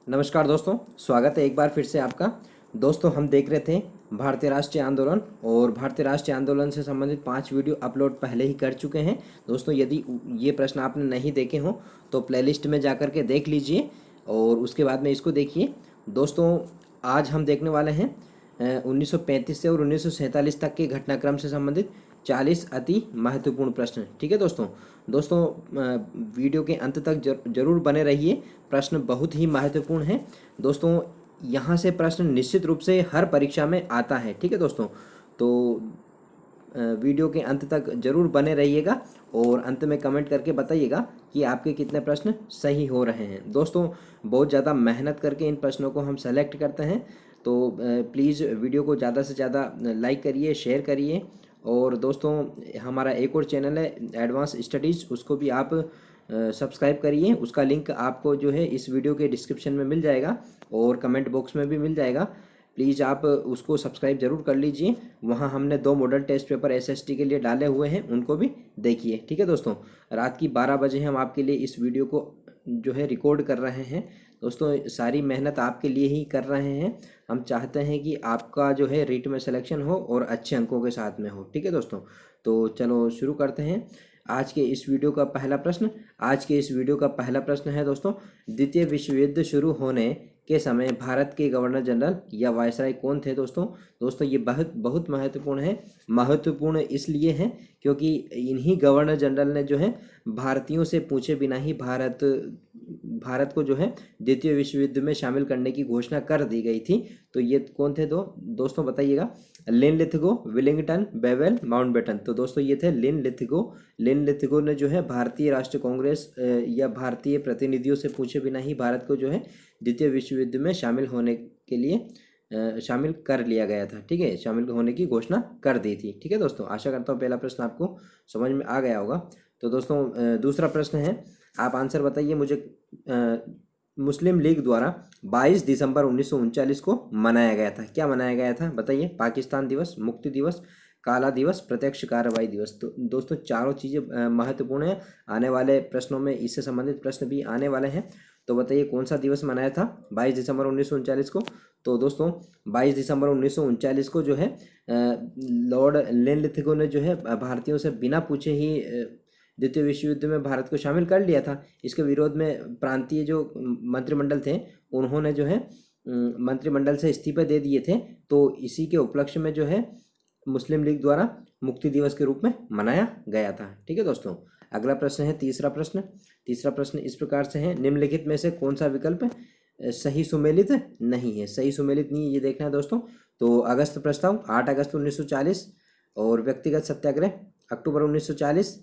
नमस्कार दोस्तों, स्वागत है एक बार फिर से आपका। दोस्तों, हम देख रहे थे भारतीय राष्ट्रीय आंदोलन और भारतीय राष्ट्रीय आंदोलन से संबंधित 5 वीडियो अपलोड पहले ही कर चुके हैं। दोस्तों, यदि ये प्रश्न आपने नहीं देखे हों तो प्लेलिस्ट में जाकर के देख लीजिए और उसके बाद में इसको देखिए। दोस्तों, आज हम देखने वाले हैं 1935 से और 1947 तक के घटनाक्रम से संबंधित 40 अति महत्वपूर्ण प्रश्न। ठीक है दोस्तों। वीडियो के अंत तक जरूर बने रहिए, प्रश्न बहुत ही महत्वपूर्ण है। दोस्तों, यहाँ से प्रश्न निश्चित रूप से हर परीक्षा में आता है। ठीक है दोस्तों। तो वीडियो के अंत तक जरूर बने रहिएगा और अंत में कमेंट करके बताइएगा कि आपके कितने प्रश्न सही हो रहे हैं। दोस्तों, बहुत ज़्यादा मेहनत करके इन प्रश्नों को हम सेलेक्ट करते हैं, तो प्लीज़ वीडियो को ज़्यादा से ज़्यादा लाइक करिए, शेयर करिए। और दोस्तों, हमारा एक और चैनल है एडवांस स्टडीज़, उसको भी आप सब्सक्राइब करिए। उसका लिंक आपको जो है इस वीडियो के डिस्क्रिप्शन में मिल जाएगा और कमेंट बॉक्स में भी मिल जाएगा। प्लीज़ आप उसको सब्सक्राइब ज़रूर कर लीजिए। वहाँ हमने 2 मॉडल टेस्ट पेपर एसएसटी के लिए डाले हुए हैं, उनको भी देखिए। ठीक है दोस्तों। रात की 12 बजे हम आपके लिए इस वीडियो को जो है रिकॉर्ड कर रहे हैं। दोस्तों, सारी मेहनत आपके लिए ही कर रहे हैं। हम चाहते हैं कि आपका जो है रीट में सिलेक्शन हो और अच्छे अंकों के साथ में हो। ठीक है दोस्तों। तो चलो शुरू करते हैं आज के इस वीडियो का पहला प्रश्न। आज के इस वीडियो का पहला प्रश्न है दोस्तों, द्वितीय विश्व युद्ध शुरू होने के समय भारत के गवर्नर जनरल या वायसराय कौन थे दोस्तों, ये बहुत बहुत महत्वपूर्ण है। महत्वपूर्ण इसलिए है क्योंकि इन्हीं गवर्नर जनरल ने जो है भारतीयों से पूछे बिना ही भारत को जो है द्वितीय विश्व युद्ध में शामिल करने की घोषणा कर दी गई थी। तो ये कौन थे दोस्तों, बताइएगा। Linlithgow, Willingdon, Wavell, Mountbatten. तो दोस्तों, ये थे लिनलिथगो ने जो है भारतीय राष्ट्रीय कांग्रेस या भारतीय प्रतिनिधियों से पूछे बिना ही भारत को जो है द्वितीय विश्व युद्ध में शामिल होने के लिए शामिल कर लिया गया था। ठीक है, शामिल होने की घोषणा कर दी थी। ठीक है दोस्तों, आशा करता हूँ पहला प्रश्न आपको समझ में आ गया होगा। तो दोस्तों, दूसरा प्रश्न है, आप आंसर बताइए मुझे। मुस्लिम लीग द्वारा 22 दिसंबर 1939 को मनाया गया था। क्या मनाया गया था बताइए। पाकिस्तान दिवस, मुक्ति दिवस, काला दिवस, प्रत्यक्ष कार्रवाई दिवस। तो दोस्तों, चारों चीज़ें महत्वपूर्ण हैं। आने वाले प्रश्नों में इससे संबंधित प्रश्न भी आने वाले हैं। तो बताइए कौन सा दिवस मनाया था 22 दिसंबर 1939 को। तो दोस्तों, 22 दिसंबर 1939 को जो है लॉर्ड लिनलिथगो ने जो है भारतीयों से बिना पूछे ही द्वितीय विश्व युद्ध में भारत को शामिल कर लिया था। इसके विरोध में प्रांतीय जो मंत्रिमंडल थे, उन्होंने जो है मंत्रिमंडल से इस्तीफे दे दिए थे। तो इसी के उपलक्ष्य में जो है मुस्लिम लीग द्वारा मुक्ति दिवस के रूप में मनाया गया था। ठीक है दोस्तों। अगला प्रश्न है तीसरा प्रश्न। तीसरा प्रश्न इस प्रकार से है, निम्नलिखित में से कौन सा विकल्प सही सुमेलित नहीं है। सही सुमेलित नहीं है, ये देखना है दोस्तों। तो अगस्त प्रस्ताव 8 अगस्त 1940 और व्यक्तिगत सत्याग्रह अक्टूबर 1940,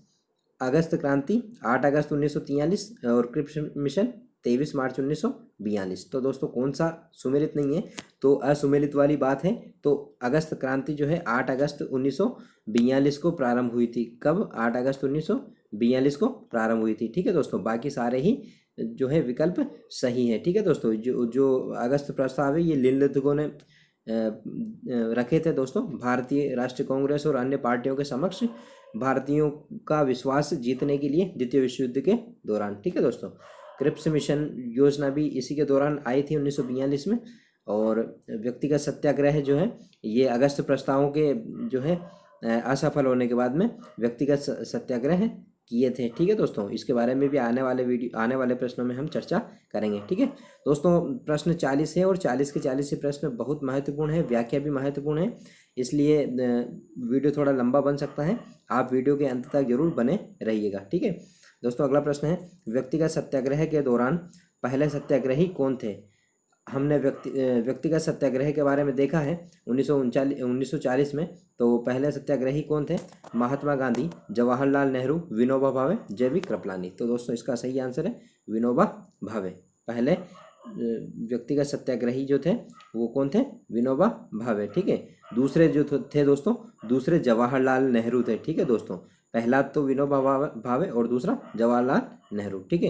अगस्त क्रांति 8 अगस्त 1943 और क्रिप्स मिशन 23 मार्च 1942। तो दोस्तों, कौन सा सुमेलित नहीं है, तो असुमेलित वाली बात है। तो अगस्त क्रांति जो है 8 अगस्त 1942 को प्रारंभ हुई थी। कब? 8 अगस्त 1942 को प्रारंभ हुई थी। ठीक है दोस्तों, बाकी सारे ही जो है विकल्प सही है। ठीक है दोस्तों, जो अगस्त प्रस्ताव है ये लिनलिथगो ने रखे थे दोस्तों, भारतीय राष्ट्रीय कांग्रेस और अन्य पार्टियों के समक्ष भारतीयों का विश्वास जीतने के लिए द्वितीय विश्व युद्ध के दौरान। ठीक है दोस्तों। क्रिप्स मिशन योजना भी इसी के दौरान आई थी 1942 में। और व्यक्तिगत सत्याग्रह जो है ये अगस्त प्रस्तावों के जो है असफल होने के बाद में व्यक्तिगत सत्याग्रह किए थे। ठीक है दोस्तों, इसके बारे में भी आने वाले प्रश्नों में हम चर्चा करेंगे। ठीक है दोस्तों, प्रश्न 40 है और 40 के 40 प्रश्न बहुत महत्वपूर्ण है, व्याख्या भी महत्वपूर्ण है, इसलिए वीडियो थोड़ा लंबा बन सकता है। आप वीडियो के अंत तक जरूर बने रहिएगा। ठीक है दोस्तों, अगला प्रश्न है, व्यक्तिगत सत्याग्रह के दौरान पहले सत्याग्रही कौन थे। हमने व्यक्तिगत सत्याग्रह के बारे में देखा है 1940 में। तो पहले सत्याग्रही कौन थे? महात्मा गांधी, जवाहरलाल नेहरू, विनोबा भावे, जे.बी. कृपलानी। तो दोस्तों, इसका सही आंसर है विनोबा भावे। पहले व्यक्तिगत सत्याग्रही जो थे वो कौन थे? विनोबा भावे। ठीक है। दूसरे जो थे दोस्तों, दूसरे जवाहरलाल नेहरू थे। ठीक है दोस्तों, पहला तो विनोबा भावे और दूसरा जवाहरलाल नेहरू। ठीक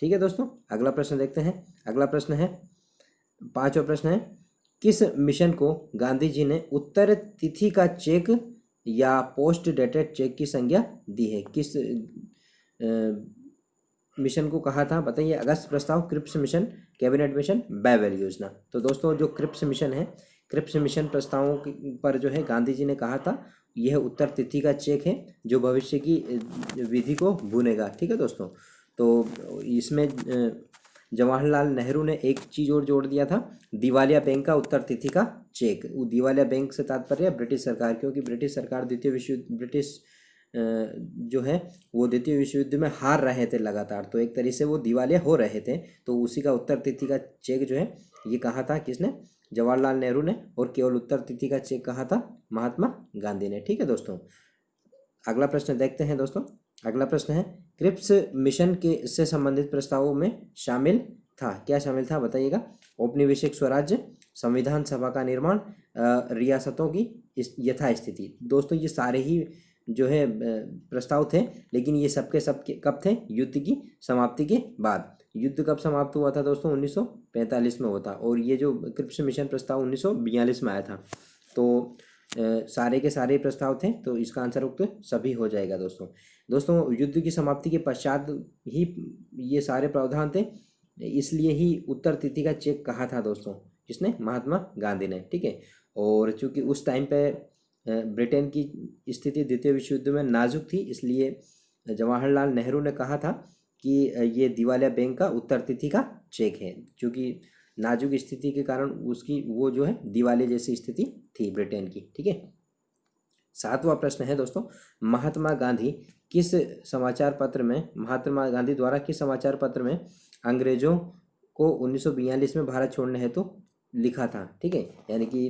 है दोस्तों, अगला प्रश्न देखते हैं। अगला प्रश्न है, पांचवा प्रश्न है, किस मिशन को गांधी जी ने उत्तर तिथि का चेक या पोस्ट डेटेड चेक की संज्ञा दी है। किस मिशन को कहा था बताइए। अगस्त प्रस्ताव, क्रिप्स मिशन, कैबिनेट मिशन बैवेल योजना। तो दोस्तों जो क्रिप्स मिशन है, क्रिप्स मिशन प्रस्तावों पर जो है गांधी जी ने कहा था यह उत्तर तिथि का चेक है जो भविष्य की विधि को बुनेगा। ठीक है दोस्तों। तो इसमें जवाहरलाल नेहरू ने एक चीज़ और जोड़ दिया था, दिवालिया बैंक का उत्तर तिथि का चेक। वो दिवालिया बैंक से तात्पर्य ब्रिटिश सरकार, क्योंकि ब्रिटिश सरकार ब्रिटिश जो है वो द्वितीय विश्व युद्ध में हार रहे थे लगातार, तो एक तरीके से वो दिवालिया हो रहे थे। तो उसी का उत्तर तिथि का चेक जो है ये कहा था किसने, जवाहरलाल नेहरू ने, और केवल उत्तर तिथि का चेक कहा था महात्मा गांधी ने। ठीक है दोस्तों। अगला प्रश्न देखते हैं दोस्तों। अगला प्रश्न है क्रिप्स मिशन के से संबंधित प्रस्तावों में शामिल था, क्या शामिल था बताइएगा। औपनिवेशिक स्वराज्य, संविधान सभा का निर्माण, रियासतों की यथास्थिति। दोस्तों ये सारे ही जो है प्रस्ताव थे, लेकिन ये सबके सब कब थे, युद्ध की समाप्ति के बाद। युद्ध कब समाप्त हुआ था दोस्तों, 1945 में हुआ था, और ये जो क्रिप्स मिशन प्रस्ताव 1942 में आया था। तो सारे के सारे प्रस्ताव थे, तो इसका आंसर उक्त सभी हो जाएगा दोस्तों। दोस्तों युद्ध की समाप्ति के पश्चात ही ये सारे प्रावधान थे, इसलिए ही उत्तर तिथि का चेक कहा था दोस्तों, किसने, महात्मा गांधी ने। ठीक है। और चूंकि उस टाइम पे ब्रिटेन की स्थिति द्वितीय विश्व युद्ध में नाजुक थी, इसलिए जवाहरलाल नेहरू ने कहा था कि ये दिवालिया बैंक का उत्तर तिथि का चेक है, क्योंकि नाजुक स्थिति के कारण उसकी वो जो है दिवालिया जैसी स्थिति थी ब्रिटेन की। ठीक है। 7वां प्रश्न है दोस्तों, महात्मा गांधी द्वारा किस समाचार पत्र में अंग्रेजों को 1942 में भारत छोड़ने हेतु लिखा था। ठीक है। यानी कि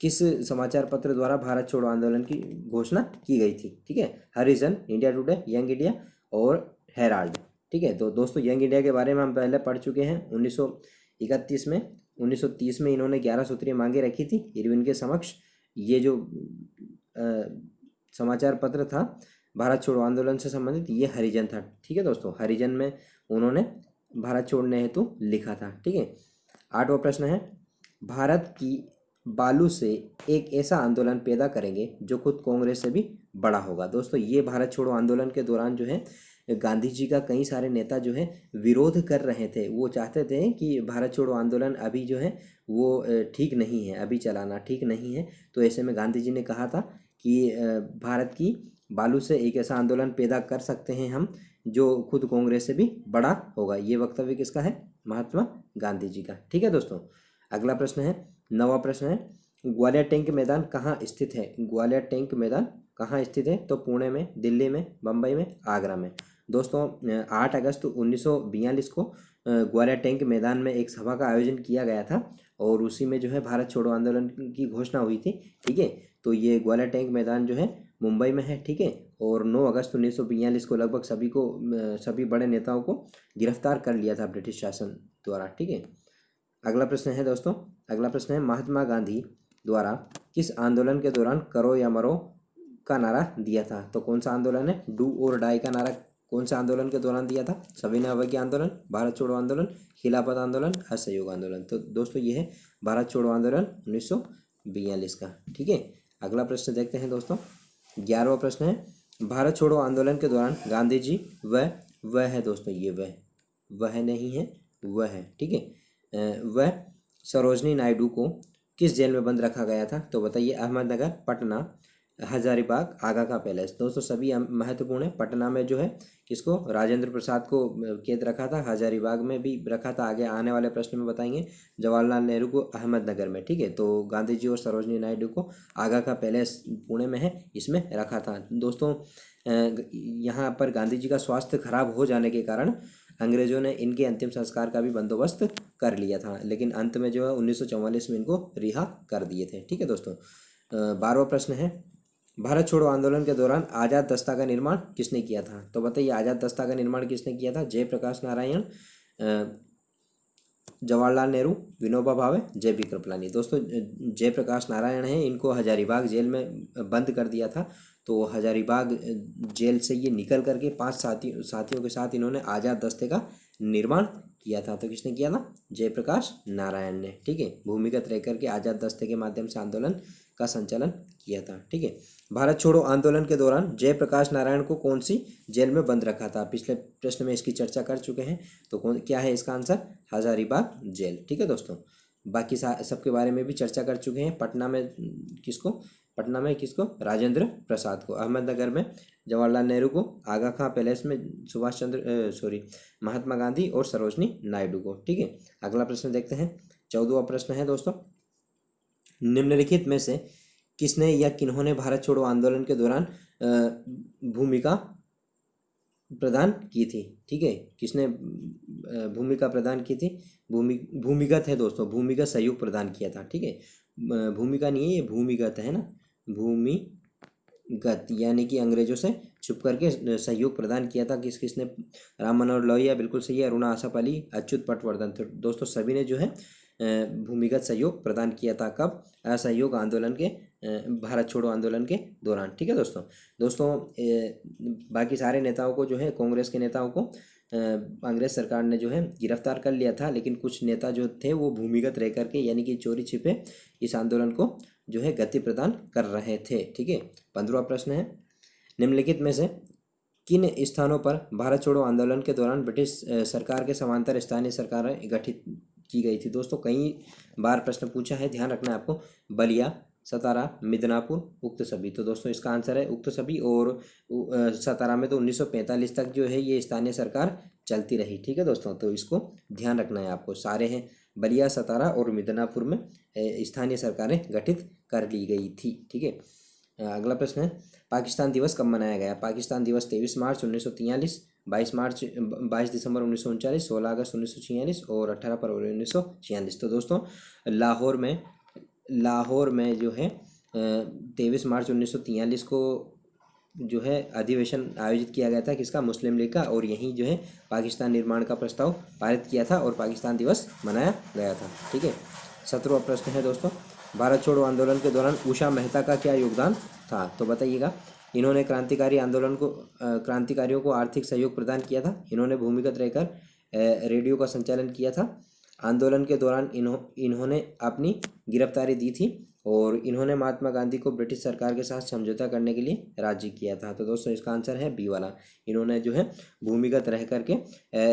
किस समाचार पत्र द्वारा भारत छोड़ो आंदोलन की घोषणा की गई थी। ठीक है। हरिजन, इंडिया टुडे, यंग इंडिया और हेराल्ड। ठीक है। तो दोस्तों यंग इंडिया के बारे में हम पहले पढ़ चुके हैं। 1931 में, 1930 में इन्होंने 11 सूत्रीय मांगे रखी थी इरविन के समक्ष। ये जो समाचार पत्र था भारत छोड़ो आंदोलन से संबंधित, ये हरिजन था। ठीक है दोस्तों। हरिजन में उन्होंने भारत छोड़ने हेतु लिखा था। ठीक है। 8वां प्रश्न है, भारत की बालू से एक ऐसा आंदोलन पैदा करेंगे जो खुद कांग्रेस से भी बड़ा होगा। दोस्तों ये भारत छोड़ो आंदोलन के दौरान जो है गांधी जी का कई सारे नेता जो है विरोध कर रहे थे। वो चाहते थे कि भारत छोड़ो आंदोलन अभी जो है वो ठीक नहीं है, अभी चलाना ठीक नहीं है। तो ऐसे में गांधी जी ने कहा था कि भारत की बालू से एक ऐसा आंदोलन पैदा कर सकते हैं हम जो खुद कांग्रेस से भी बड़ा होगा। ये वक्तव्य किसका है, महात्मा गांधी जी का। ठीक है दोस्तों। अगला प्रश्न है, 9वां प्रश्न है, ग्वालियर टैंक मैदान कहाँ स्थित है। ग्वालियर टैंक मैदान कहाँ स्थित है, तो पुणे में, दिल्ली में, बम्बई में, आगरा में। दोस्तों 8 अगस्त 1942 को ग्वालियर टैंक मैदान में एक सभा का आयोजन किया गया था, और उसी में जो है भारत छोड़ो आंदोलन की घोषणा हुई थी। ठीक है। तो ये ग्वालियर टैंक मैदान जो है मुंबई में है। ठीक है। और 9 अगस्त 1942 को लगभग सभी बड़े नेताओं को गिरफ्तार कर लिया था ब्रिटिश शासन द्वारा। ठीक है। अगला प्रश्न है दोस्तों, अगला प्रश्न है, महात्मा गांधी द्वारा किस आंदोलन के दौरान करो या मरो का नारा दिया था। तो कौन सा आंदोलन है, डू और डाई का नारा कौन सा आंदोलन के दौरान दिया था। सविनय अवज्ञा आंदोलन, भारत छोड़ो आंदोलन, खिलाफत आंदोलन, असहयोग आंदोलन। तो दोस्तों ये है भारत छोड़ो आंदोलन 1942 का। ठीक है। अगला प्रश्न देखते हैं दोस्तों। 11वां प्रश्न है, भारत छोड़ो आंदोलन के दौरान गांधी जी वह है दोस्तों, ये वह नहीं है, वह है। ठीक है। वह सरोजनी नायडू को किस जेल में बंद रखा गया था। तो बताइए, अहमदनगर, पटना, हजारीबाग, आगा का पैलेस। दोस्तों सभी महत्वपूर्ण है। पटना में जो है किसको, राजेंद्र प्रसाद को कैद रखा था, हजारीबाग में भी रखा था, आगे आने वाले प्रश्न में बताएंगे। जवाहरलाल नेहरू को अहमदनगर में। ठीक है। तो गांधी जी और सरोजनी नायडू को आगा का पैलेस पुणे में है, इसमें रखा था। दोस्तों यहाँ पर गांधी जी का स्वास्थ्य खराब हो जाने के कारण अंग्रेजों ने इनके अंतिम संस्कार का भी बंदोबस्त कर लिया था, लेकिन अंत में जो है 1944 में इनको रिहा कर दिए थे। ठीक है दोस्तों। 12वां प्रश्न है, भारत छोड़ो आंदोलन के दौरान आज़ाद दस्ता का निर्माण किसने किया था। तो बताइए, आज़ाद दस्ता का निर्माण किसने किया था। जयप्रकाश नारायण, जवाहरलाल नेहरू, विनोबा भावे, जे.बी. कृपलानी। दोस्तों जयप्रकाश नारायण हैं, इनको हजारीबाग जेल में बंद कर दिया था। तो हजारीबाग जेल से ये निकल करके 5 साथियों के साथ इन्होंने आज़ाद दस्ते का निर्माण किया था। तो किसने किया था, जयप्रकाश नारायण ने। ठीक है। भूमिगत रह करके आज़ाद दस्ते के माध्यम से आंदोलन का संचालन किया था। ठीक है। भारत छोड़ो आंदोलन के दौरान जयप्रकाश नारायण को कौन सी जेल में बंद रखा था। पिछले प्रश्न में इसकी चर्चा कर चुके हैं। तो क्या है इसका आंसर, हजारीबाग जेल। ठीक है दोस्तों, बाकी सबके बारे में भी चर्चा कर चुके हैं। पटना में किसको, राजेंद्र प्रसाद को। अहमदनगर में जवाहरलाल नेहरू को। आगा खां पैलेस में महात्मा गांधी और सरोजनी नायडू को। ठीक है, अगला प्रश्न देखते हैं। 14वां प्रश्न है दोस्तों, निम्नलिखित में से किसने या किन्होंने भारत छोड़ो आंदोलन के दौरान भूमिका प्रदान की थी। ठीक है, किसने भूमिका प्रदान की थी, भूमिगत है दोस्तों, भूमिगत सहयोग प्रदान किया था। ठीक है, भूमिका नहीं है ये, भूमिगत है ना, भूमिगत यानी कि अंग्रेजों से छुप करके सहयोग प्रदान किया था। किसने, राम मनोहर लोहिया बिल्कुल सही है, अरुणा आसफ अली, अच्युत पटवर्धन। तो दोस्तों सभी ने जो है भूमिगत सहयोग प्रदान किया था। कब, असहयोग आंदोलन के, भारत छोड़ो आंदोलन के दौरान। ठीक है दोस्तों बाकी सारे नेताओं को जो है, कांग्रेस के नेताओं को अंग्रेज सरकार ने जो है गिरफ्तार कर लिया था, लेकिन कुछ नेता जो थे वो भूमिगत रह करके यानी कि चोरी छिपे इस आंदोलन को जो है गति प्रदान कर रहे थे। ठीक है, 15वां प्रश्न है, निम्नलिखित में से किन स्थानों पर भारत छोड़ो आंदोलन के दौरान ब्रिटिश सरकार के समांतर स्थानीय सरकारें गठित की गई थी। दोस्तों कई बार प्रश्न पूछा है, ध्यान रखना है आपको। बलिया, सतारा, मिदनापुर, उक्त सभी। तो दोस्तों इसका आंसर है उक्त सभी। और सतारा में तो 1945 तक जो है ये स्थानीय सरकार चलती रही। ठीक है दोस्तों, तो इसको ध्यान रखना है आपको। सारे हैं, बलिया, सतारा और मिदनापुर में स्थानीय सरकारें गठित कर ली गई थी। ठीक है, अगला प्रश्न है, पाकिस्तान दिवस कब मनाया गया। पाकिस्तान दिवस 23 मार्च 1943, 22 दिसंबर 1939, 16 अगस्त 1946 और 18 फरवरी 1946। तो दोस्तों लाहौर में जो है 23 मार्च 1943 को जो है अधिवेशन आयोजित किया गया था। किसका, मुस्लिम लीग का। और यहीं जो है पाकिस्तान निर्माण का प्रस्ताव पारित किया था और पाकिस्तान दिवस मनाया गया था। ठीक है, 17वां प्रश्न है दोस्तों, भारत छोड़ो आंदोलन के दौरान उषा मेहता का क्या योगदान था। तो बताइएगा। इन्होंने क्रांतिकारियों को आर्थिक सहयोग प्रदान किया था। इन्होंने भूमिगत रहकर रेडियो का संचालन किया था। आंदोलन के दौरान इन्होंने अपनी गिरफ्तारी दी थी और इन्होंने महात्मा गांधी को ब्रिटिश सरकार के साथ समझौता करने के लिए राजी किया था। तो दोस्तों इसका आंसर है बी वाला। इन्होंने जो है भूमिगत रह करके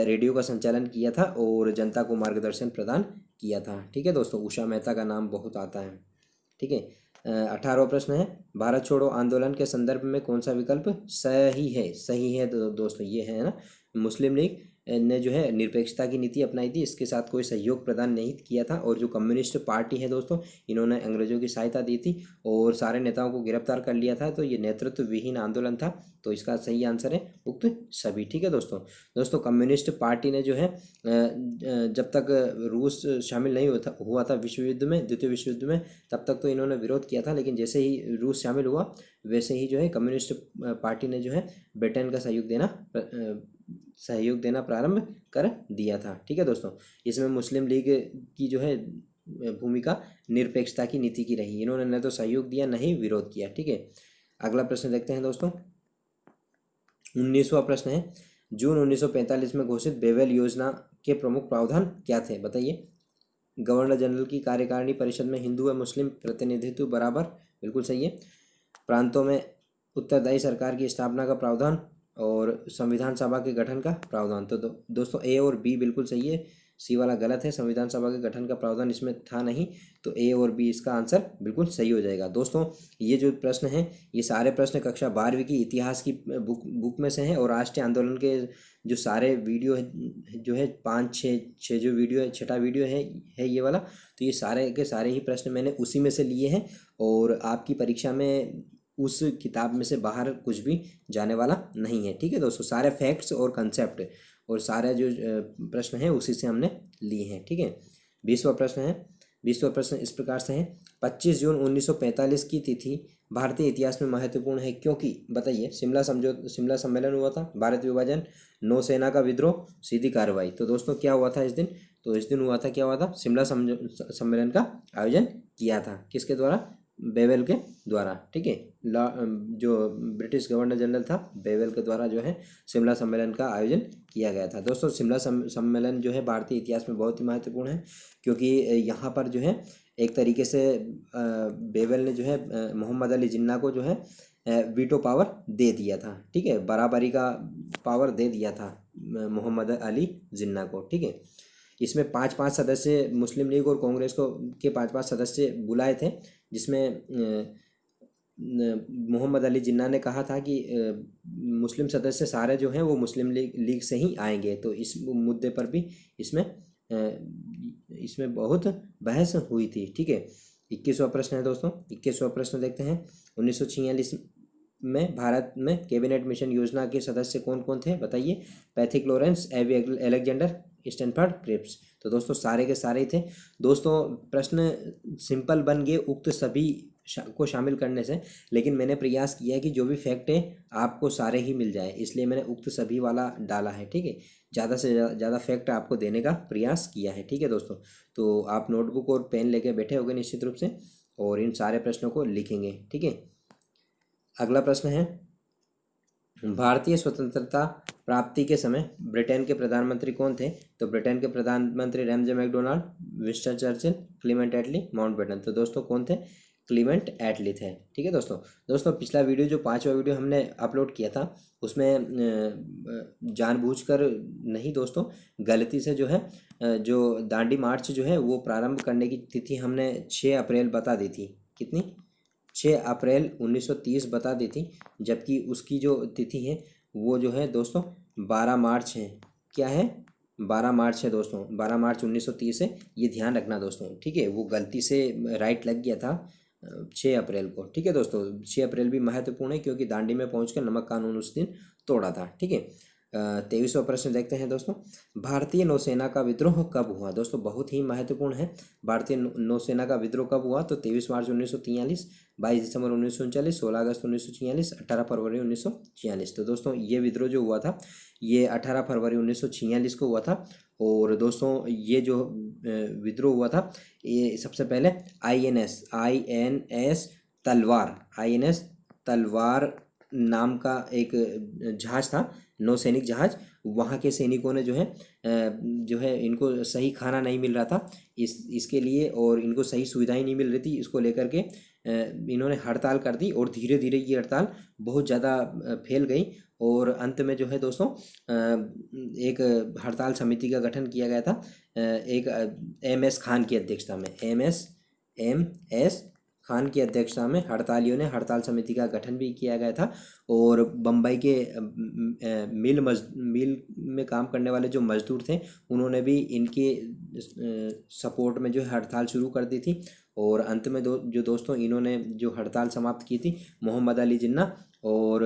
रेडियो का संचालन किया था और जनता को मार्गदर्शन प्रदान किया था। ठीक है दोस्तों, उषा मेहता का नाम बहुत आता है। ठीक है, 18वां प्रश्न है, भारत छोड़ो आंदोलन के संदर्भ में कौन सा विकल्प सही है। सही है तो दोस्तों ये है ना, मुस्लिम लीग ने जो है निरपेक्षता की नीति अपनाई थी, इसके साथ कोई सहयोग प्रदान नहीं किया था। और जो कम्युनिस्ट पार्टी है दोस्तों, इन्होंने अंग्रेजों की सहायता दी थी और सारे नेताओं को गिरफ्तार कर लिया था। तो ये नेतृत्व विहीन आंदोलन था। तो इसका सही आंसर है उक्त सभी। ठीक है दोस्तों कम्युनिस्ट पार्टी ने जो है जब तक रूस शामिल नहीं हुआ था विश्व युद्ध में, द्वितीय विश्व युद्ध में, तब तक तो इन्होंने विरोध किया था। लेकिन जैसे ही रूस शामिल हुआ वैसे ही जो है कम्युनिस्ट पार्टी ने जो है ब्रिटेन का सहयोग देना प्रारंभ कर दिया था। ठीक है दोस्तों, इसमें मुस्लिम लीग की जो है भूमिका निरपेक्षता की नीति की रही। इन्होंने न तो सहयोग दिया न ही विरोध किया। ठीक है, अगला प्रश्न देखते हैं दोस्तों। 19वां प्रश्न है, जून 1945 में घोषित बेवेल योजना के प्रमुख प्रावधान क्या थे। बताइए। गवर्नर जनरल की कार्यकारिणी परिषद में हिंदू व मुस्लिम प्रतिनिधित्व बराबर, बिल्कुल सही है। प्रांतों में उत्तरदायी सरकार की स्थापना का प्रावधान और संविधान सभा के गठन का प्रावधान। तो दोस्तों ए और बी बिल्कुल सही है, सी वाला गलत है। संविधान सभा के गठन का प्रावधान इसमें था नहीं, तो ए और बी इसका आंसर बिल्कुल सही हो जाएगा। दोस्तों ये जो प्रश्न है ये सारे प्रश्न कक्षा 12वीं की इतिहास की बुक में से हैं और राष्ट्रीय आंदोलन के जो सारे वीडियो है जो है 5-6 जो वीडियो है, 6ठा वीडियो है ये वाला। तो ये सारे के सारे ही प्रश्न मैंने उसी में से लिए हैं और आपकी परीक्षा में उस किताब में से बाहर कुछ भी जाने वाला नहीं है। ठीक है दोस्तों, सारे फैक्ट्स और कंसेप्ट और सारे जो प्रश्न हैं उसी से हमने लिए हैं। ठीक है, 20वां प्रश्न है। 20वां प्रश्न इस प्रकार से है, 25 जून 1945 की तिथि भारतीय इतिहास में महत्वपूर्ण है क्योंकि। बताइए। शिमला सम्मेलन हुआ था, भारत विभाजन, नौसेना का विद्रोह, सीधी कार्रवाई। तो दोस्तों क्या हुआ था इस दिन। तो इस दिन हुआ था, क्या हुआ था, शिमला सम्मेलन का आयोजन किया था। किसके द्वारा, बेवेल के द्वारा। ठीक है, जो ब्रिटिश गवर्नर जनरल था बेवेल के द्वारा जो है शिमला सम्मेलन का आयोजन किया गया था। दोस्तों शिमला सम्मेलन जो है भारतीय इतिहास में बहुत ही महत्वपूर्ण है क्योंकि यहाँ पर जो है एक तरीके से बेवेल ने जो है मोहम्मद अली जिन्ना को जो है वीटो पावर दे दिया था। ठीक है, बराबरी का पावर दे दिया था मोहम्मद अली जिन्ना को। ठीक है, इसमें 5-5 सदस्य मुस्लिम लीग और कांग्रेस को के 5-5 सदस्य बुलाए थे, जिसमें मोहम्मद अली जिन्ना ने कहा था कि मुस्लिम सदस्य सारे जो हैं वो मुस्लिम लीग से ही आएंगे। तो इस मुद्दे पर भी इसमें इसमें बहुत बहस हुई थी। ठीक है, 21वां प्रश्न है दोस्तों। 21वां प्रश्न देखते हैं। 1946 में भारत में कैबिनेट मिशन योजना के सदस्य कौन कौन थे बताइए। पैथिक लॉरेंस, एवी अलेक्जेंडर, स्टैनफोर्ड क्रिप्स। तो दोस्तों सारे के सारे ही थे। दोस्तों प्रश्न सिंपल बन गए उक्त सभी को शामिल करने से, लेकिन मैंने प्रयास किया है कि जो भी फैक्ट है आपको सारे ही मिल जाए, इसलिए मैंने उक्त सभी वाला डाला है। ठीक है, ज़्यादा से ज़्यादा फैक्ट आपको देने का प्रयास किया है। ठीक है दोस्तों, तो आप नोटबुक और पेन लेके बैठे होंगे निश्चित रूप से, और इन सारे प्रश्नों को लिखेंगे। ठीक है, अगला प्रश्न है, भारतीय स्वतंत्रता प्राप्ति के समय ब्रिटेन के प्रधानमंत्री कौन थे। तो ब्रिटेन के प्रधानमंत्री Ramsay MacDonald, Winston Churchill, Clement Attlee, Mountbatten. तो दोस्तों कौन थे, क्लीमेंट एटली थे। ठीक है दोस्तों पिछला वीडियो जो 5वां वीडियो हमने अपलोड किया था उसमें जानबूझकर नहीं दोस्तों, गलती से जो है जो दांडी मार्च जो है वो प्रारंभ करने की तिथि हमने 6 अप्रैल बता दी थी। कितनी, 6 अप्रैल 1930 बता दी थी, जबकि उसकी जो तिथि है वो जो है दोस्तों 12 मार्च है। क्या है, 12 मार्च है दोस्तों, 12 मार्च 1930 है, ये ध्यान रखना दोस्तों। ठीक है, वो गलती से राइट लग गया था 6 अप्रैल को। ठीक है दोस्तों, 6 अप्रैल भी महत्वपूर्ण है क्योंकि दांडी में पहुंचकर नमक कानून उस दिन तोड़ा था। ठीक है, 23वां प्रश्न देखते हैं दोस्तों। भारतीय नौसेना का विद्रोह कब हुआ। दोस्तों बहुत ही महत्वपूर्ण है, भारतीय नौसेना का विद्रोह कब हुआ। तो 23 मार्च 1943, 22 दिसंबर 1939, 16 अगस्त 1946, 18 फरवरी 1946। तो दोस्तों ये विद्रोह जो हुआ था ये 18 फरवरी 1946 को हुआ था। और दोस्तों ये जो विद्रोह हुआ था ये सबसे पहले INS तलवार नाम का एक जहाज था, नौसैनिक जहाज। वहाँ के सैनिकों ने जो है इनको सही खाना नहीं मिल रहा था इसके लिए, और इनको सही सुविधाएं नहीं मिल रही थी, इसको लेकर के इन्होंने हड़ताल कर दी, और धीरे धीरे ये हड़ताल बहुत ज़्यादा फैल गई। और अंत में जो है दोस्तों एक हड़ताल समिति का गठन किया गया था, एक MS खान की अध्यक्षता में, MS खान की अध्यक्षता में हड़तालियों ने हड़ताल समिति का गठन भी किया गया था। और बम्बई के मिल में काम करने वाले जो मजदूर थे उन्होंने भी इनके सपोर्ट में जो है हड़ताल शुरू कर दी थी। और अंत में दोस्तों इन्होंने जो हड़ताल समाप्त की थी, मोहम्मद अली जिन्ना और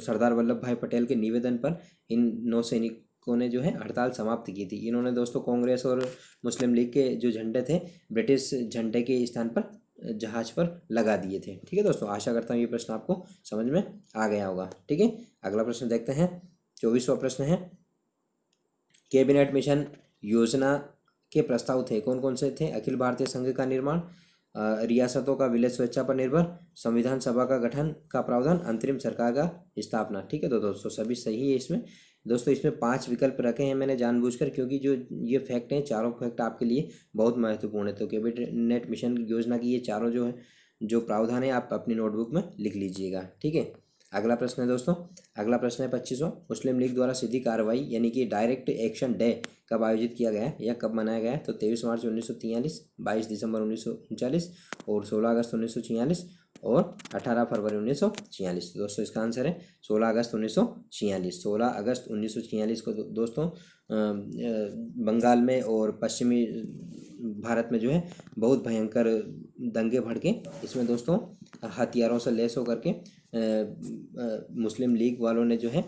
सरदार वल्लभ भाई पटेल के निवेदन पर इन नौसैनिकों ने जो है हड़ताल समाप्त की थी। इन्होंने दोस्तों कांग्रेस और मुस्लिम लीग के जो झंडे थे ब्रिटिश झंडे के स्थान पर जहाज पर लगा दिए थे। ठीक है दोस्तों, आशा करता हूँ ये प्रश्न आपको समझ में आ गया होगा। ठीक है, अगला प्रश्न देखते हैं। 24वां प्रश्न है, कैबिनेट मिशन योजना के प्रस्ताव थे, कौन कौन से थे। अखिल भारतीय संघ का निर्माण, रियासतों का विलय स्वेच्छा पर निर्भर, संविधान सभा का गठन का प्रावधान, अंतरिम सरकार का स्थापना। ठीक है तो दोस्तों सभी सही है इसमें। दोस्तों इसमें 5 विकल्प रखे हैं मैंने जानबूझकर, क्योंकि जो ये फैक्ट हैं चारों फैक्ट आपके लिए बहुत महत्वपूर्ण है। तो कैबिनेट मिशन योजना की ये चारों जो प्रावधान है आप अपनी नोटबुक में लिख लीजिएगा। ठीक है, अगला प्रश्न है दोस्तों। अगला प्रश्न है 25वां, मुस्लिम लीग द्वारा सीधी कार्रवाई यानी कि डायरेक्ट एक्शन डे कब आयोजित किया गया है या कब मनाया गया है। तो 23 मार्च 1943, 22 दिसंबर 1939 और 16 अगस्त 1946 और 18 फरवरी 1946। दोस्तों इसका आंसर है 16 अगस्त 1946। 16 अगस्त 1946 को दोस्तों बंगाल में और पश्चिमी भारत में जो है बहुत भयंकर दंगे भड़के। इसमें दोस्तों हथियारों से लैस होकर के मुस्लिम लीग वालों ने जो है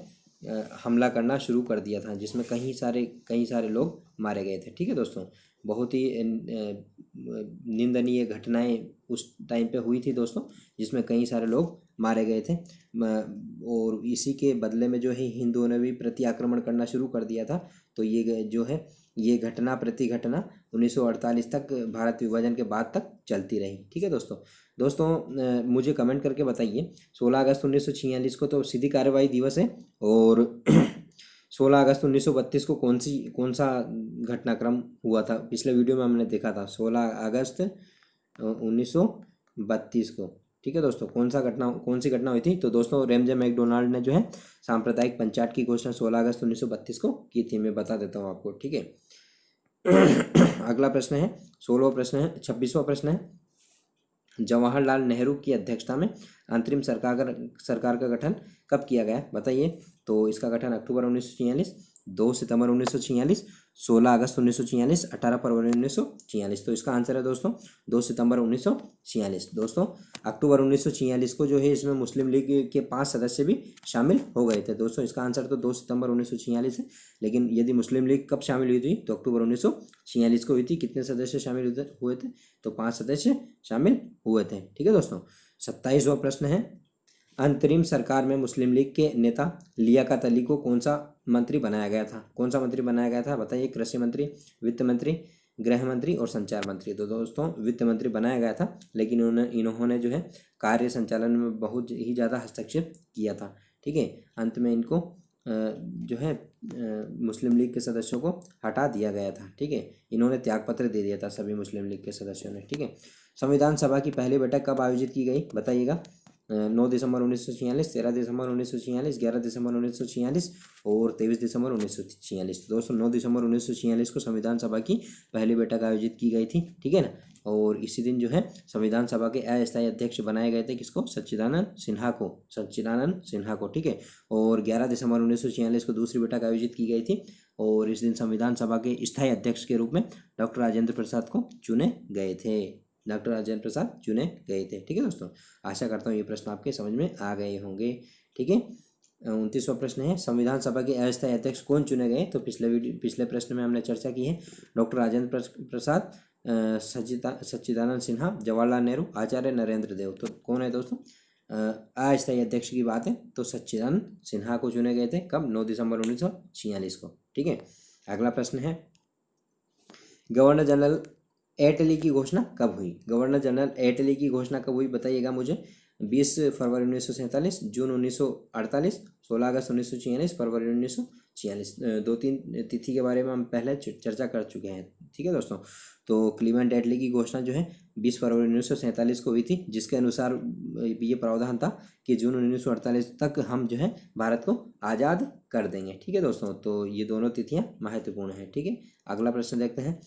हमला करना शुरू कर दिया था, जिसमें कई सारे लोग मारे गए थे। ठीक है दोस्तों, बहुत ही निंदनीय घटनाएं उस टाइम पे हुई थी दोस्तों, जिसमें कई सारे लोग मारे गए थे। और इसी के बदले में जो है हिंदुओं ने भी प्रति आक्रमण करना शुरू कर दिया था। तो ये जो है ये घटना प्रति घटना 1948 तक भारत विभाजन के बाद तक चलती रही। ठीक है दोस्तों मुझे कमेंट करके बताइए 16 अगस्त 1946 को तो सीधी कार्रवाई दिवस है, और 16 अगस्त 1932 को कौन सा घटनाक्रम हुआ था। पिछले वीडियो में हमने देखा था 16 अगस्त 1932 को। ठीक है दोस्तों, कौन सी घटना हुई थी। तो दोस्तों रैमजे मैकडोनाल्ड ने जो है सांप्रदायिक पंचायत की घोषणा 16 अगस्त 1932 को की थी। मैं बता देता हूँ आपको। ठीक है, अगला प्रश्न है 16वां प्रश्न है, 26वां प्रश्न है, जवाहरलाल नेहरू की अध्यक्षता में अंतरिम सरकार का गठन कब किया गया, बताइए। तो इसका गठन अक्टूबर 1946, 2 सितंबर 1946, 16 अगस्त 1946, 18 फरवरी 1946। तो इसका आंसर है दोस्तों 2 सितंबर 1946। दोस्तों अक्टूबर 1946 को जो है इसमें मुस्लिम लीग के 5 सदस्य भी शामिल हो गए थे। दोस्तों इसका आंसर तो 2 सितंबर 1946 है, लेकिन यदि मुस्लिम लीग कब शामिल हुई थी तो अक्टूबर 1946 को हुई थी। कितने सदस्य शामिल हुए थे, तो 5 सदस्य शामिल हुए थे। ठीक है दोस्तों। 27वां प्रश्न है, अंतरिम सरकार में मुस्लिम लीग के नेता लियाकत अली को कौन सा मंत्री बनाया गया था, कौन सा मंत्री बनाया गया था, बताइए। कृषि मंत्री, वित्त मंत्री, गृह मंत्री और संचार मंत्री। तो दोस्तों वित्त मंत्री बनाया गया था, लेकिन इन्होंने जो है कार्य संचालन में बहुत ही ज़्यादा हस्तक्षेप किया था। ठीक है, अंत में इनको जो है मुस्लिम लीग के सदस्यों को हटा दिया गया था। ठीक है, इन्होंने त्यागपत्र दे दिया था सभी मुस्लिम लीग के सदस्यों ने। ठीक है, संविधान सभा की पहली बैठक कब आयोजित की गई, बताइएगा। 9 दिसंबर 1946, 13 दिसंबर 1946, 11 दिसंबर 1946 और 23 दिसंबर 1946। दोस्तों 9 दिसंबर 1946 को संविधान सभा की पहली बैठक आयोजित की गई थी। ठीक है ना, और इसी दिन जो है संविधान सभा के अस्थायी अध्यक्ष बनाए गए थे, किसको, सच्चिदानंद सिन्हा को, सच्चिदानंद सिन्हा को। ठीक है, और 11 दिसंबर 1946 को दूसरी बैठक आयोजित की गई थी, और इस दिन संविधान सभा के स्थायी अध्यक्ष के रूप में डॉक्टर राजेंद्र प्रसाद को चुने गए थे, डॉक्टर राजेंद्र प्रसाद चुने गए थे। ठीक है दोस्तों, आशा करता हूँ ये प्रश्न आपके समझ में आ गए होंगे। ठीक है, 29वां प्रश्न है, संविधान सभा के अस्थायी अध्यक्ष कौन चुने गए, तो पिछले प्रश्न में हमने चर्चा की है, डॉक्टर राजेंद्र प्रसाद, सच्चिदानंद सिन्हा, जवाहरलाल नेहरू, आचार्य नरेंद्र देव। तो कौन है दोस्तों, अस्थायी अध्यक्ष की बात है तो सच्चिदानंद सिन्हा को चुने गए थे। कब, 9 दिसंबर 1946 को। ठीक है, अगला प्रश्न है, गवर्नर जनरल एटली की घोषणा कब हुई, गवर्नर जनरल एटली की घोषणा कब हुई, बताइएगा मुझे। 20 फरवरी 1947, जून 1948, 16 अगस्त 1946, फरवरी 1946। 2-3 तिथि के बारे में हम पहले चर्चा कर चुके हैं। ठीक है दोस्तों, तो क्लीमेंट एटली की घोषणा जो है 20 फरवरी 1947 को हुई थी, जिसके अनुसार ये प्रावधान था कि जून 1948 तक हम जो है भारत को आज़ाद कर देंगे। ठीक है दोस्तों, तो ये दोनों तिथियां महत्वपूर्ण हैं। ठीक है, अगला प्रश्न देखते हैं।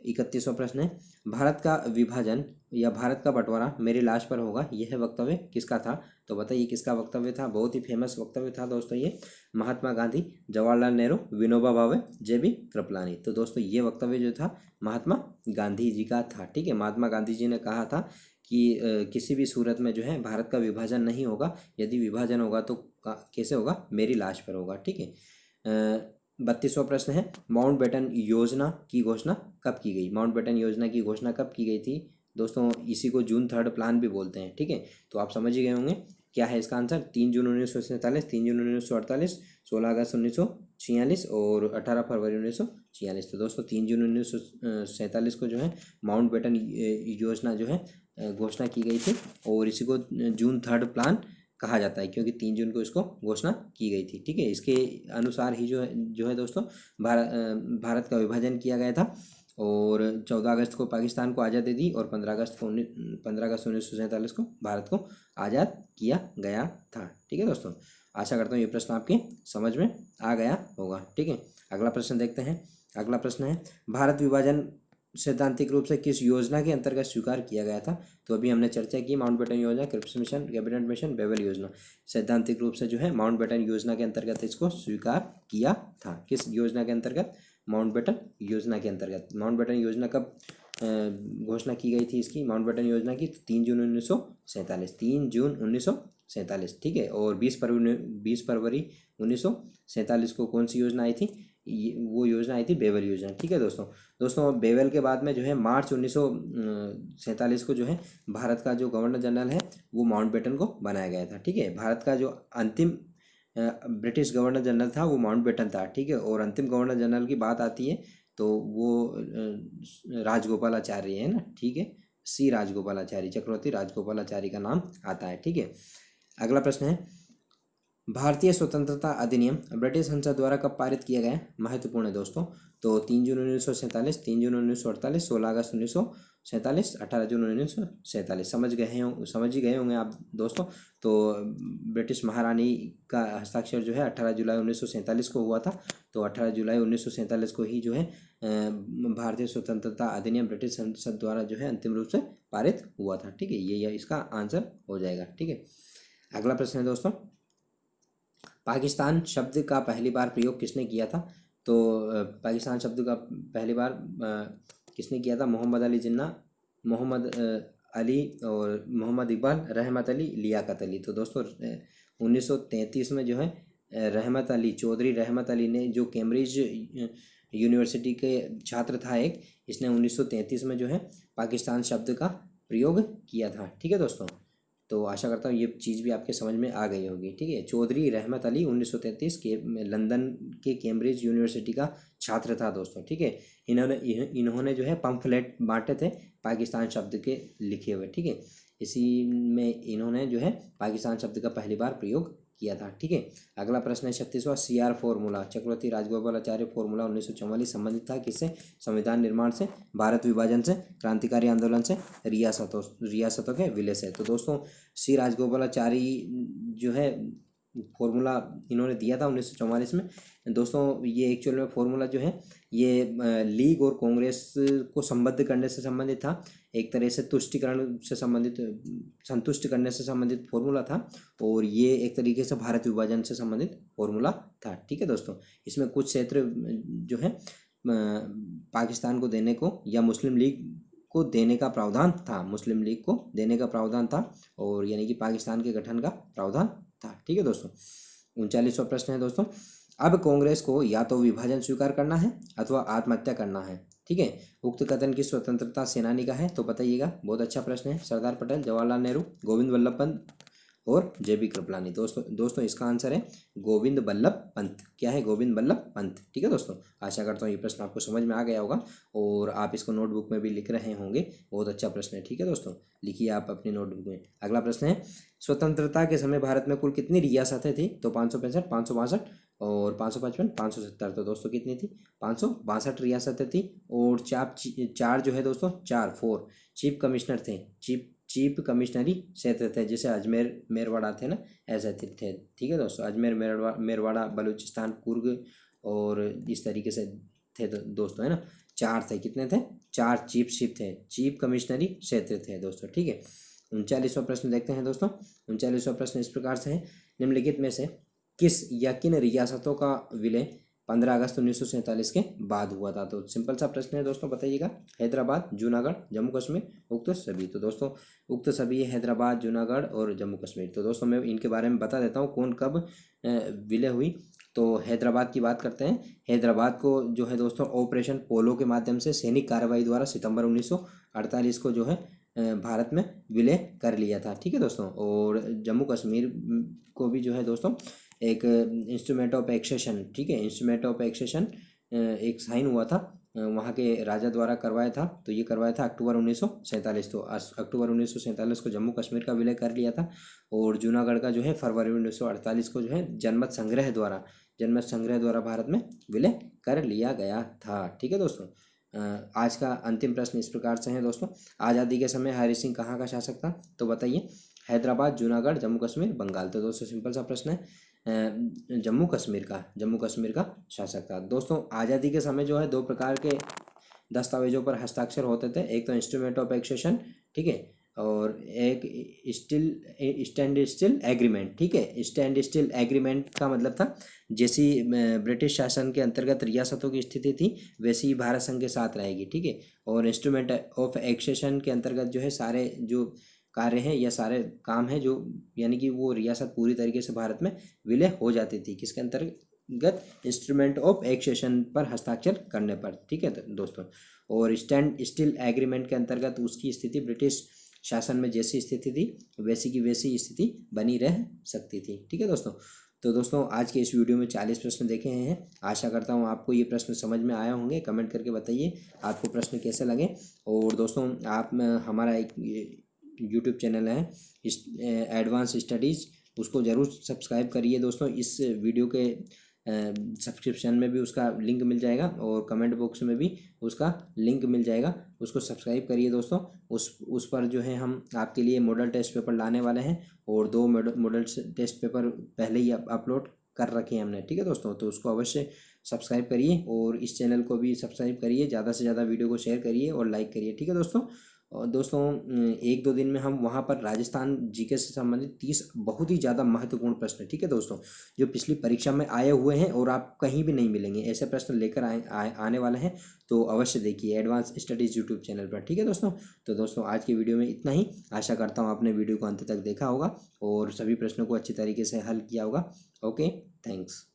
31वां प्रश्न है, भारत का विभाजन या भारत का बंटवारा मेरी लाश पर होगा, यह वक्तव्य किसका था, तो बताइए किसका वक्तव्य था। बहुत ही फेमस वक्तव्य था दोस्तों ये, महात्मा गांधी, जवाहरलाल नेहरू, विनोबा भावे, जेबी कृपलानी। तो दोस्तों ये वक्तव्य जो था महात्मा गांधी जी का था। ठीक है, महात्मा गांधी जी ने कहा था कि किसी भी सूरत में जो है भारत का विभाजन नहीं होगा, यदि विभाजन होगा तो कैसे होगा, मेरी लाश पर होगा। ठीक है, 32वां प्रश्न है, माउंटबेटन योजना की घोषणा कब की गई, माउंटबेटन योजना की घोषणा कब की गई थी दोस्तों, इसी को जून 3rd प्लान भी बोलते हैं। ठीक है, तो आप समझ ही गए होंगे क्या है इसका आंसर। 3 जून 1947, 3 जून 1948, 16 अगस्त 1946 और 18 फरवरी 1946। तो दोस्तों 3 जून 1947 को जो है माउंटबेटन योजना जो है घोषणा की गई थी, और इसी को जून 3rd प्लान कहा जाता है, क्योंकि 3 जून को इसको घोषणा की गई थी। ठीक है, इसके अनुसार ही जो है दोस्तों भारत का विभाजन किया गया था, और 14 अगस्त को पाकिस्तान को आज़ादी दी, और 15 अगस्त 1947 को भारत को आज़ाद किया गया था। ठीक है दोस्तों, आशा करता हूँ ये प्रश्न आपके समझ में आ गया होगा। ठीक है, अगला प्रश्न देखते हैं। अगला प्रश्न है, भारत विभाजन सैद्धांतिक रूप से किस योजना के अंतर्गत स्वीकार किया गया था, तो अभी हमने चर्चा की माउंटबेटन योजना, Cripps mission, cabinet mission, Wavell योजना। सैद्धांतिक रूप से जो है माउंटबेटन योजना के अंतर्गत इसको स्वीकार किया था। किस योजना के अंतर्गत, माउंटबेटन योजना के अंतर्गत। माउंटबेटन योजना कब घोषणा की गई थी इसकी, माउंटबेटन योजना की 3 जून 1947, 3 जून 1947। ठीक है, और 20 फरवरी 1947 को कौन सी योजना आई थी, वो योजना आई थी बेवल योजना। ठीक है दोस्तों बेवल के बाद में जो है मार्च 1947 को जो है भारत का जो गवर्नर जनरल है वो माउंटबेटन को बनाया गया था। ठीक है, भारत का जो अंतिम ब्रिटिश गवर्नर जनरल था वो माउंटबेटन था। ठीक है, और अंतिम गवर्नर जनरल की बात आती है तो वो राजगोपालाचारी है ना। ठीक है, सी राजगोपालाचारी, चक्रवर्ती राजगोपालाचारी का नाम आता है। ठीक है, अगला प्रश्न है, भारतीय स्वतंत्रता अधिनियम ब्रिटिश संसद द्वारा कब पारित किया गया? महत्वपूर्ण है दोस्तों। तो 3 जून 1947, 3 जून 1948, 16 अगस्त 1947, 18 जून 1947। समझ ही गए होंगे आप दोस्तों। तो ब्रिटिश महारानी का हस्ताक्षर जो है 18 जुलाई 1947 को हुआ था। तो 18 जुलाई 1947 को ही जो है भारतीय स्वतंत्रता अधिनियम ब्रिटिश संसद द्वारा जो है अंतिम रूप से पारित हुआ था। ठीक है, ये इसका आंसर हो जाएगा। ठीक है, अगला प्रश्न है दोस्तों, पाकिस्तान शब्द का पहली बार प्रयोग किसने किया था? तो पाकिस्तान शब्द का पहली बार किसने किया था? मोहम्मद अली जिन्ना, मोहम्मद अली और मोहम्मद इकबाल, रहमत अली, लियाकत अली। तो दोस्तों 1933 में जो है रहमत अली, चौधरी रहमत अली ने, जो कैम्ब्रिज यूनिवर्सिटी के छात्र था एक, इसने 1933 में जो है पाकिस्तान शब्द का प्रयोग किया था। ठीक है दोस्तों, तो आशा करता हूँ ये चीज़ भी आपके समझ में आ गई होगी। ठीक है, चौधरी रहमत अली 1933 के लंदन के कैम्ब्रिज यूनिवर्सिटी का छात्र था दोस्तों। ठीक है, इन्होंने जो है पम्फलेट बांटे थे पाकिस्तान शब्द के लिखे हुए। ठीक है, इसी में इन्होंने जो है पाकिस्तान शब्द का पहली बार प्रयोग किया था। ठीक है, अगला प्रश्न है 36वां, CR फॉर्मूला, चक्रवर्ती राजगोपालाचार्य फॉर्मूला 1944 संबंधित था किससे? संविधान निर्माण से, भारत विभाजन से, क्रांतिकारी आंदोलन से, रियासतों के विलय से। तो दोस्तों सी राजगोपालाचारी जो है फॉर्मूला इन्होंने दिया था 1944 में। दोस्तों ये एक्चुअल में फॉर्मूला जो है ये लीग और कांग्रेस को संबद्ध करने से संबंधित था, एक तरह से तुष्टिकरण से संबंधित, संतुष्ट करने से संबंधित फॉर्मूला था, और ये एक तरीके से भारत विभाजन से संबंधित फॉर्मूला था। ठीक है दोस्तों, इसमें कुछ क्षेत्र जो है पाकिस्तान को देने को या मुस्लिम लीग को देने का प्रावधान था, मुस्लिम लीग को देने का प्रावधान था, और यानी कि पाकिस्तान के गठन का प्रावधान था। ठीक है दोस्तों, 39वां प्रश्न है दोस्तों, अब कांग्रेस को या तो विभाजन स्वीकार करना है अथवा आत्महत्या करना है। ठीक है, उक्त कथन किस स्वतंत्रता सेनानी का है? तो बताइएगा। बहुत अच्छा प्रश्न है। सरदार पटेल, जवाहरलाल नेहरू, गोविंद वल्लभ पंत और JB कृपलानी। दोस्तों इसका आंसर है गोविंद वल्लभ पंत। क्या है? गोविंद वल्लभ पंत। ठीक है दोस्तों, आशा करता हूँ ये प्रश्न आपको समझ में आ गया होगा और आप इसको नोटबुक में भी लिख रहे होंगे। बहुत अच्छा प्रश्न है। ठीक है दोस्तों, लिखिए आप अपनी नोटबुक में। अगला प्रश्न है, स्वतंत्रता के समय भारत में कुल कितनी रियासतें थी? तो 565, 562 और 555, 570। तो दोस्तों कितनी थी? 562 रियासतें थी, और चार जो है दोस्तों, 4 चीफ कमिश्नर थे, चीफ कमिश्नरी क्षेत्र थे, जैसे अजमेर मेरवाड़ा थे ना, ऐसे थे। ठीक है दोस्तों, अजमेर मेरवाड़ा बलूचिस्तान कुर्ग और इस तरीके से थे दोस्तों, है ना। 4 थे। कितने थे? 4 चीफ थे, चीफ कमिश्नरी क्षेत्र थे दोस्तों। ठीक है, 39वां प्रश्न देखते हैं दोस्तों। 39वां प्रश्न इस प्रकार से है, निम्नलिखित में से किस या किन रियासतों का विलय 15 अगस्त 1947 के बाद हुआ था? तो सिंपल सा प्रश्न है दोस्तों, बताइएगा। हैदराबाद, जूनागढ़, जम्मू कश्मीर, उक्त सभी। तो दोस्तों उक्त सभी हैदराबाद, जूनागढ़ और जम्मू कश्मीर। तो दोस्तों मैं इनके बारे में बता देता हूँ कौन कब विलय हुई। तो हैदराबाद की बात करते हैं। हैदराबाद को जो है दोस्तों ऑपरेशन पोलो के माध्यम से सैनिक कार्रवाई द्वारा सितंबर 1948 को जो है भारत में विलय कर लिया था। ठीक है दोस्तों, और जम्मू कश्मीर को भी जो है दोस्तों एक इंस्ट्रूमेंट ऑफ एक्सेशन, ठीक है, इंस्ट्रूमेंट ऑफ एक्सेशन एक साइन हुआ था वहाँ के राजा द्वारा करवाया था। तो ये करवाया था अक्टूबर 1947। तो अक्टूबर 1947 को जम्मू कश्मीर का विलय कर लिया था, और जूनागढ़ का जो है फरवरी 1948 को जो है जनमत संग्रह द्वारा भारत में विलय कर लिया गया था। ठीक है दोस्तों, आज का अंतिम प्रश्न इस प्रकार से है दोस्तों, आज़ादी के समय हरि सिंह कहाँ का शासक था? तो बताइए। हैदराबाद, जूनागढ़, जम्मू कश्मीर, बंगाल। तो दोस्तों सिंपल सा प्रश्न है, जम्मू कश्मीर का शासक था। दोस्तों आज़ादी के समय जो है 2 प्रकार के दस्तावेजों पर हस्ताक्षर होते थे, एक तो इंस्ट्रूमेंट ऑफ एक्सेशन, ठीक है, और एक स्टैंड स्टिल एग्रीमेंट। ठीक है, स्टैंड स्टिल एग्रीमेंट का मतलब था जैसी ब्रिटिश शासन के अंतर्गत रियासतों की स्थिति थी वैसी ही भारत संघ के साथ रहेगी। ठीक है, और इंस्ट्रूमेंट ऑफ एक्सेशन के अंतर्गत जो है सारे जो कार्य हैं या सारे काम हैं जो, यानी कि वो रियासत पूरी तरीके से भारत में विलय हो जाती थी, किसके अंतर्गत? इंस्ट्रूमेंट ऑफ एक्सेशन पर हस्ताक्षर करने पर। ठीक है दोस्तों, और स्टैंड स्टिल एग्रीमेंट के अंतर्गत उसकी स्थिति ब्रिटिश शासन में जैसी स्थिति थी वैसी की वैसी स्थिति बनी रह सकती थी। ठीक है दोस्तों, तो दोस्तों आज के इस वीडियो में 40 प्रश्न देखे हैं। आशा करता हूँ आपको ये प्रश्न समझ में आया होंगे। कमेंट करके बताइए आपको प्रश्न कैसे लगे। और दोस्तों आप हमारा एक यूट्यूब चैनल है एडवांस स्टडीज़ उसको ज़रूर सब्सक्राइब करिए दोस्तों। इस वीडियो के सब्सक्रिप्शन में भी उसका लिंक मिल जाएगा और कमेंट बॉक्स में भी उसका लिंक मिल जाएगा, उसको सब्सक्राइब करिए दोस्तों। उस पर जो है हम आपके लिए मॉडल टेस्ट पेपर लाने वाले हैं और 2 मॉडल टेस्ट पेपर पहले ही अपलोड कर रखे हैं हमने, ठीक है दोस्तों। तो उसको अवश्य सब्सक्राइब करिए और इस चैनल को भी सब्सक्राइब करिए, ज़्यादा से ज़्यादा वीडियो को शेयर करिए और लाइक करिए, ठीक है दोस्तों। और दोस्तों 1-2 दिन में हम वहाँ पर राजस्थान जीके से संबंधित 30 बहुत ही ज़्यादा महत्वपूर्ण प्रश्न, ठीक है दोस्तों, जो पिछली परीक्षा में आए हुए हैं और आप कहीं भी नहीं मिलेंगे, ऐसे प्रश्न लेकर आने वाले हैं। तो अवश्य देखिए एडवांस स्टडीज़ यूट्यूब चैनल पर, ठीक है दोस्तों। तो दोस्तों आज की वीडियो में इतना ही। आशा करता हूँ आपने वीडियो को अंत तक देखा होगा और सभी प्रश्नों को अच्छी तरीके से हल किया होगा। Okay, thanks.